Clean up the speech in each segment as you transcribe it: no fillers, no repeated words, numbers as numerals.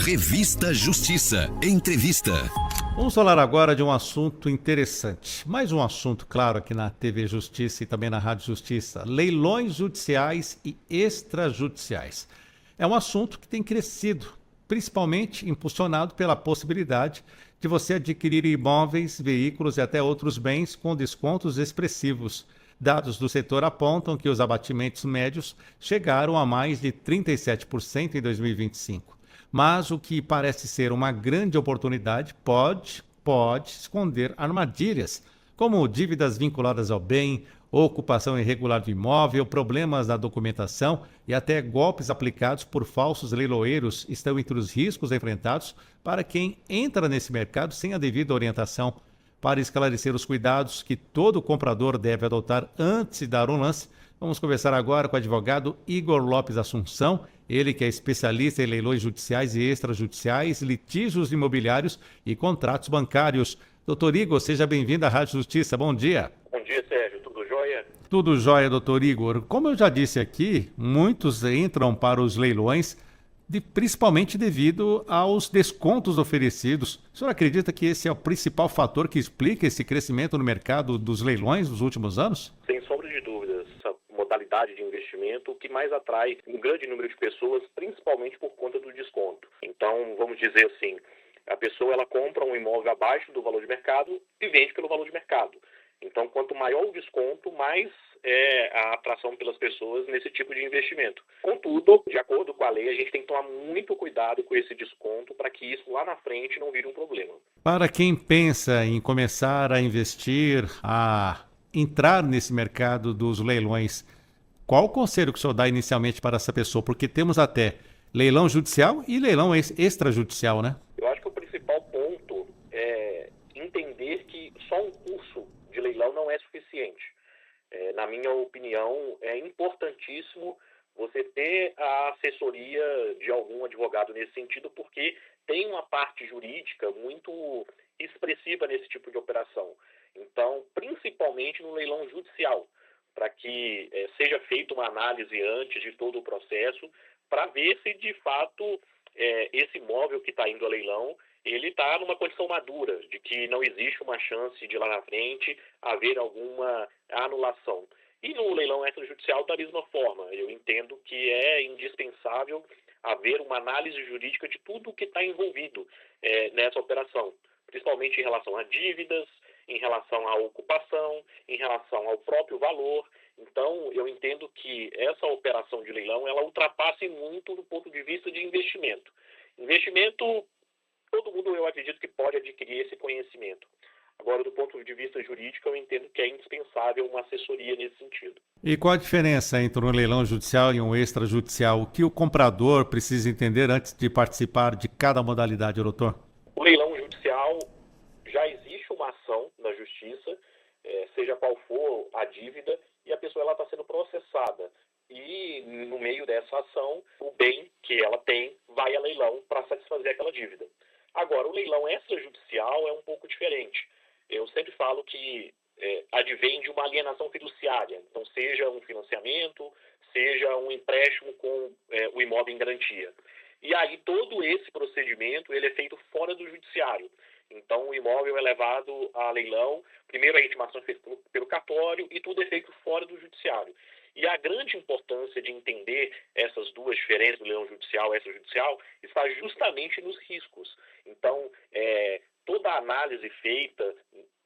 Revista Justiça. Entrevista. Vamos falar agora de um assunto interessante. Mais um assunto, claro, aqui na TV Justiça e também na Rádio Justiça. Leilões judiciais e extrajudiciais. É um assunto que tem crescido, principalmente impulsionado pela possibilidade de você adquirir imóveis, veículos e até outros bens com descontos expressivos. Dados do setor apontam que os abatimentos médios chegaram a mais de 37% em 2025. Mas o que parece ser uma grande oportunidade pode esconder armadilhas, como dívidas vinculadas ao bem, ocupação irregular do imóvel, problemas na documentação e até golpes aplicados por falsos leiloeiros estão entre os riscos enfrentados para quem entra nesse mercado sem a devida orientação. Para esclarecer os cuidados que todo comprador deve adotar antes de dar um lance, vamos conversar agora com o advogado Igor Lopes Assunção, ele que é especialista em leilões judiciais e extrajudiciais, litígios imobiliários e contratos bancários. Doutor Igor, seja bem-vindo à Rádio Justiça. Bom dia. Bom dia, Sérgio. Tudo jóia? Tudo jóia, doutor Igor. Como eu já disse aqui, muitos entram para os leilões principalmente devido aos descontos oferecidos. O senhor acredita que esse é o principal fator que explica esse crescimento no mercado dos leilões nos últimos anos? Sem sombra de dúvidas, essa modalidade de investimento que mais atrai um grande número de pessoas, principalmente por conta do desconto. Então, vamos dizer assim, a pessoa ela compra um imóvel abaixo do valor de mercado e vende pelo valor de mercado. Então, quanto maior o desconto, mais é a atração pelas pessoas nesse tipo de investimento. Contudo, de acordo com a lei, a gente tem que tomar muito cuidado com esse desconto para que isso lá na frente não vire um problema. Para quem pensa em começar a investir, a entrar nesse mercado dos leilões, qual o conselho que o senhor dá inicialmente para essa pessoa? Porque temos até leilão judicial e leilão extrajudicial, né? Eu acho que o principal ponto é entender que só um curso de leilão não é suficiente. Na minha opinião, é importantíssimo você ter a assessoria de algum advogado nesse sentido, porque tem uma parte jurídica muito expressiva nesse tipo de operação. Então, principalmente no leilão judicial, para que seja feita uma análise antes de todo o processo, para ver se de fato esse imóvel que está indo a leilão ele está numa condição madura, de que não existe uma chance de lá na frente haver alguma anulação. E no leilão extrajudicial, da mesma forma, eu entendo que é indispensável haver uma análise jurídica de tudo o que está envolvido nessa operação, principalmente em relação a dívidas, em relação à ocupação, em relação ao próprio valor. Então, eu entendo que essa operação de leilão, ela ultrapasse muito do ponto de vista de investimento. Investimento, todo mundo, eu acredito que pode adquirir esse conhecimento. Agora, do ponto de vista jurídico, eu entendo que é indispensável uma assessoria nesse sentido. E qual a diferença entre um leilão judicial e um extrajudicial? O que o comprador precisa entender antes de participar de cada modalidade, doutor? O leilão judicial, já existe uma ação na justiça, seja qual for a dívida, e a pessoa está sendo processada. E, no meio dessa ação, o bem que ela tem vai a leilão para satisfazer aquela dívida. Agora, o leilão extrajudicial é um pouco diferente. Eu sempre falo que advém de uma alienação fiduciária. Então, seja um financiamento, seja um empréstimo com o imóvel em garantia. E aí, todo esse procedimento ele é feito fora do judiciário. Então, o imóvel é levado a leilão, primeiro a intimação é feita pelo cartório e tudo é feito fora do judiciário. E a grande importância de entender essas duas diferenças do leilão judicial e extrajudicial está justamente nos riscos. Então, toda a análise feita,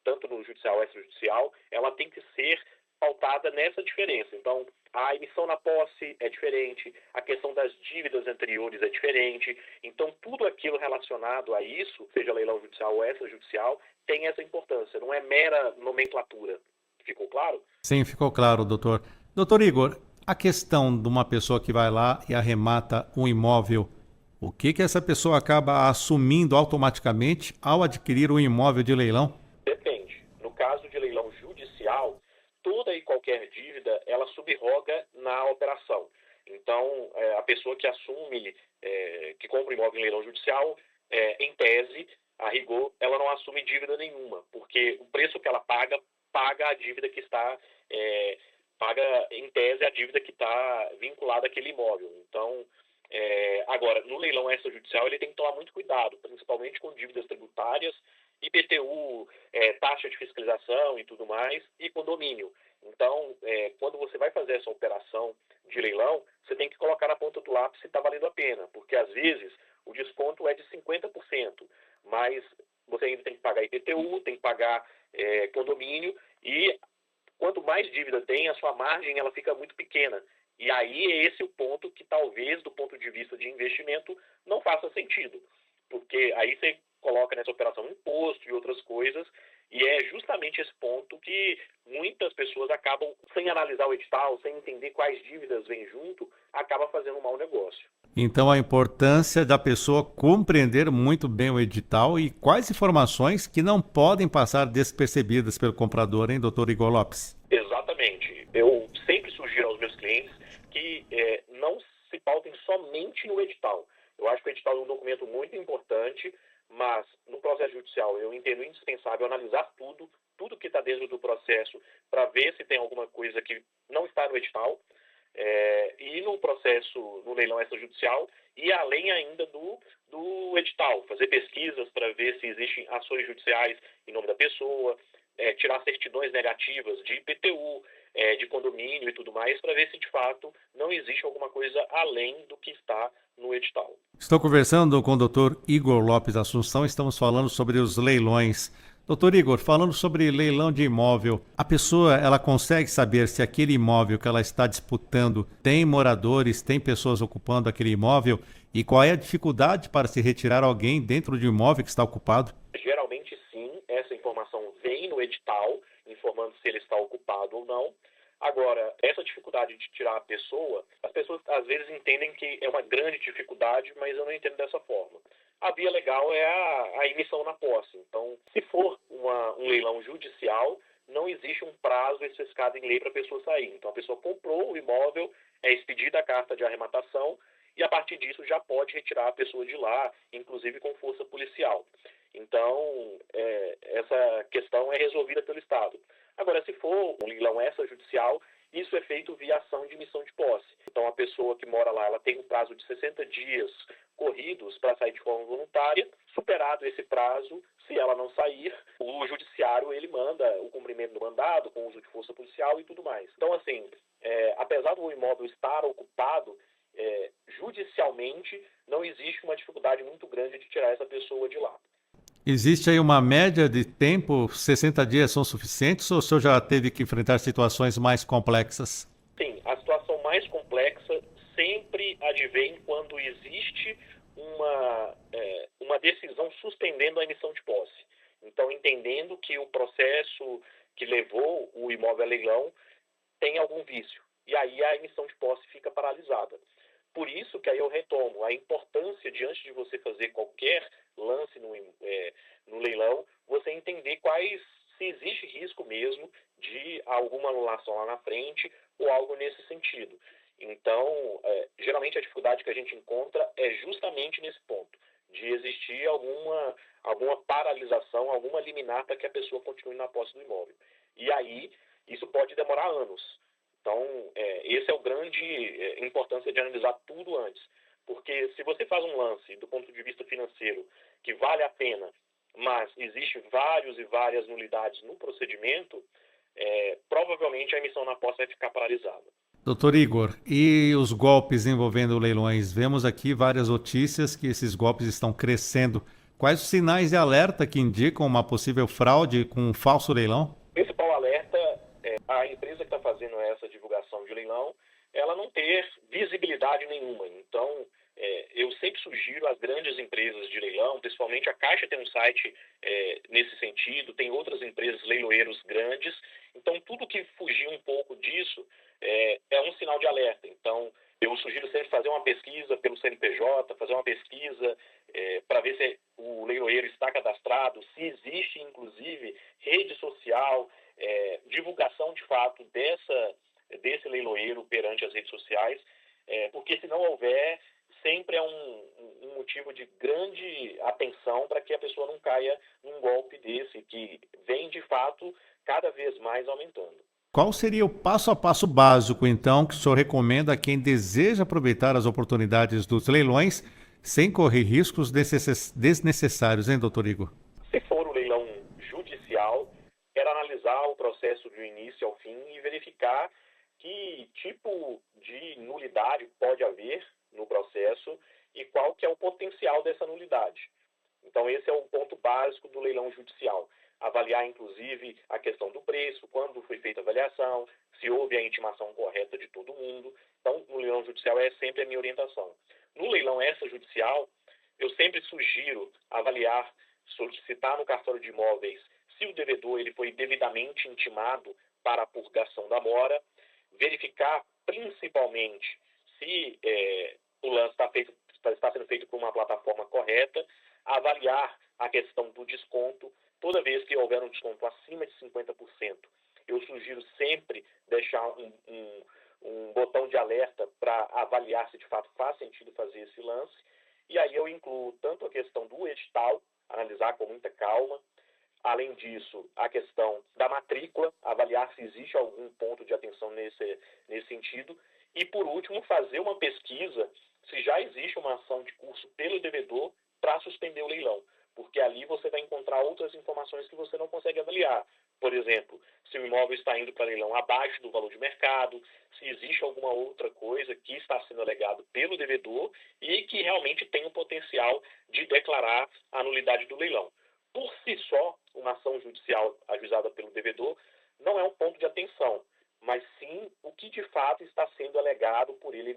tanto no judicial e extrajudicial, ela tem que ser pautada nessa diferença. Então, a emissão na posse é diferente, a questão das dívidas anteriores é diferente. Então, tudo aquilo relacionado a isso, seja leilão judicial ou extrajudicial, tem essa importância. Não é mera nomenclatura. Ficou claro? Sim, ficou claro, doutor. Doutor Igor, a questão de uma pessoa que vai lá e arremata um imóvel, o que essa pessoa acaba assumindo automaticamente ao adquirir um imóvel de leilão? Depende. No caso de leilão judicial, toda e qualquer dívida, ela subroga na operação. Então, a pessoa que assume, que compra um imóvel em leilão judicial, em tese, a rigor, ela não assume dívida nenhuma, porque o preço que ela paga a dívida que está paga, em tese, a dívida que está vinculada àquele imóvel. Então, Agora, no leilão extrajudicial, ele tem que tomar muito cuidado, principalmente com dívidas tributárias, IPTU, taxa de fiscalização e tudo mais, e condomínio. Então, quando você vai fazer essa operação de leilão, você tem que colocar na ponta do lápis se está valendo a pena, porque às vezes o desconto é de 50%, mas você ainda tem que pagar IPTU, tem que pagar condomínio, e quanto mais dívida tem, a sua margem ela fica muito pequena. E aí é esse o ponto que talvez, do ponto de vista de investimento, não faça sentido, porque aí você coloca nessa operação imposto e outras coisas, e é justamente esse ponto que muitas pessoas acabam, sem analisar o edital, sem entender quais dívidas vêm junto, acaba fazendo um mau negócio. Então, a importância da pessoa compreender muito bem o edital e quais informações que não podem passar despercebidas pelo comprador, hein, doutor Igor Lopes? Exatamente. Eu sempre sugiro aos meus clientes que não se pautem somente no edital. Eu acho que o edital é um documento muito importante, mas no processo judicial eu entendo indispensável analisar tudo que está dentro do processo, para ver se tem alguma coisa que não está no edital, e no processo, no leilão extrajudicial, e além ainda do edital, fazer pesquisas para ver se existem ações judiciais em nome da pessoa, tirar certidões negativas de IPTU, de condomínio e tudo mais, para ver se de fato não existe alguma coisa além do que está no edital. Estou conversando com o doutor Igor Lopes Assunção, estamos falando sobre os leilões. Doutor Igor, falando sobre leilão de imóvel, a pessoa ela consegue saber se aquele imóvel que ela está disputando tem moradores, tem pessoas ocupando aquele imóvel e qual é a dificuldade para se retirar alguém dentro de um imóvel que está ocupado? Geralmente sim, essa informação vem no edital, informando se ele está ocupado ou não. Agora, essa dificuldade de tirar a pessoa, as pessoas às vezes entendem que é uma grande dificuldade, mas eu não entendo dessa forma. A via legal é a emissão na posse. Então, se for um leilão judicial, não existe um prazo especificado em lei para a pessoa sair. Então, a pessoa comprou o imóvel, é expedida a carta de arrematação e, a partir disso, já pode retirar a pessoa de lá, inclusive com força policial. Então, essa questão é resolvida pelo Estado. Agora, se for um leilão extrajudicial, isso é feito via ação de emissão de posse. Então, a pessoa que mora lá, ela tem um prazo de 60 dias corridos para sair de forma voluntária. Superado esse prazo, se ela não sair, o judiciário ele manda o cumprimento do mandado com uso de força policial e tudo mais. Então, assim, apesar do imóvel estar ocupado, judicialmente não existe uma dificuldade muito grande de tirar essa pessoa de lá. Existe aí uma média de tempo, 60 dias são suficientes ou o senhor já teve que enfrentar situações mais complexas? Sim, a situação mais complexa sempre advém quando existe uma decisão suspendendo a emissão de posse. Então, entendendo que o processo que levou o imóvel a leilão tem algum vício. E aí a emissão de posse fica paralisada. Por isso que aí eu retomo a importância de, antes de você fazer qualquer lance no leilão, você entender se existe risco mesmo de alguma anulação lá na frente ou algo nesse sentido. Então, geralmente a dificuldade que a gente encontra é justamente nesse ponto, de existir alguma paralisação, alguma liminar para que a pessoa continue na posse do imóvel. E aí, isso pode demorar anos. Então, essa é a grande importância de analisar tudo antes. Porque se você faz um lance do ponto de vista financeiro que vale a pena, mas existe vários e várias nulidades no procedimento, provavelmente a emissão na posse vai ficar paralisada. Doutor Igor, e os golpes envolvendo leilões? Vemos aqui várias notícias que esses golpes estão crescendo. Quais os sinais de alerta que indicam uma possível fraude com um falso leilão? O principal alerta é a empresa que está fazendo essa divulgação de leilão, ela não ter visibilidade nenhuma. Então, eu sempre sugiro às grandes empresas de leilão, principalmente a Caixa tem um site nesse sentido, tem outras empresas leiloeiros grandes. Então, tudo que fugir um pouco disso é um sinal de alerta. Então, eu sugiro sempre fazer uma pesquisa pelo CNPJ, fazer uma pesquisa para ver se o leiloeiro está cadastrado, se existe, inclusive, rede social, divulgação de fato desse leiloeiro perante as redes sociais, porque se não houver, sempre é um motivo de grande atenção para que a pessoa não caia num golpe desse, que vem de fato cada vez mais aumentando. Qual seria o passo a passo básico, então, que o senhor recomenda a quem deseja aproveitar as oportunidades dos leilões sem correr riscos desnecessários, hein, doutor Igor? Se for um leilão judicial, quero analisar o processo do início ao fim e verificar que tipo de nulidade pode haver no processo e qual que é o potencial dessa nulidade. Então, esse é o ponto básico do leilão judicial. Avaliar, inclusive, a questão do preço, quando foi feita a avaliação, se houve a intimação correta de todo mundo. Então, no leilão judicial é sempre a minha orientação. No leilão extrajudicial, eu sempre sugiro avaliar, solicitar no cartório de imóveis se o devedor ele foi devidamente intimado para a purgação da mora, verificar principalmente se o lance está sendo feito por uma plataforma correta, avaliar a questão do desconto. Toda vez que houver um desconto acima de 50%, eu sugiro sempre deixar um botão de alerta para avaliar se de fato faz sentido fazer esse lance. E aí eu incluo tanto a questão do edital, analisar com muita calma. Além disso, a questão da matrícula, avaliar se existe algum ponto de atenção nesse sentido. E, por último, fazer uma pesquisa se já existe uma ação de curso pelo devedor para suspender o leilão, porque ali você vai encontrar outras informações que você não consegue avaliar. Por exemplo, se o imóvel está indo para leilão abaixo do valor de mercado, se existe alguma outra coisa que está sendo alegado pelo devedor e que realmente tem o potencial de declarar a nulidade do leilão. Por si só, uma ação judicial ajuizada pelo devedor não é um ponto de atenção, mas sim o que de fato está sendo alegado por ele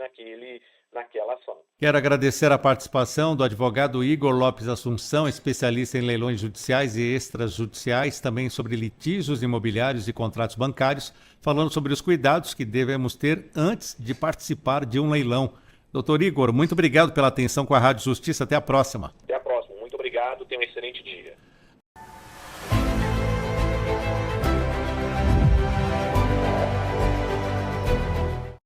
naquela ação. Quero agradecer a participação do advogado Igor Lopes Assunção, especialista em leilões judiciais e extrajudiciais, também sobre litígios imobiliários e contratos bancários, falando sobre os cuidados que devemos ter antes de participar de um leilão. Doutor Igor, muito obrigado pela atenção com a Rádio Justiça. Até a próxima. Até a próxima. Muito obrigado. Tenha um excelente dia.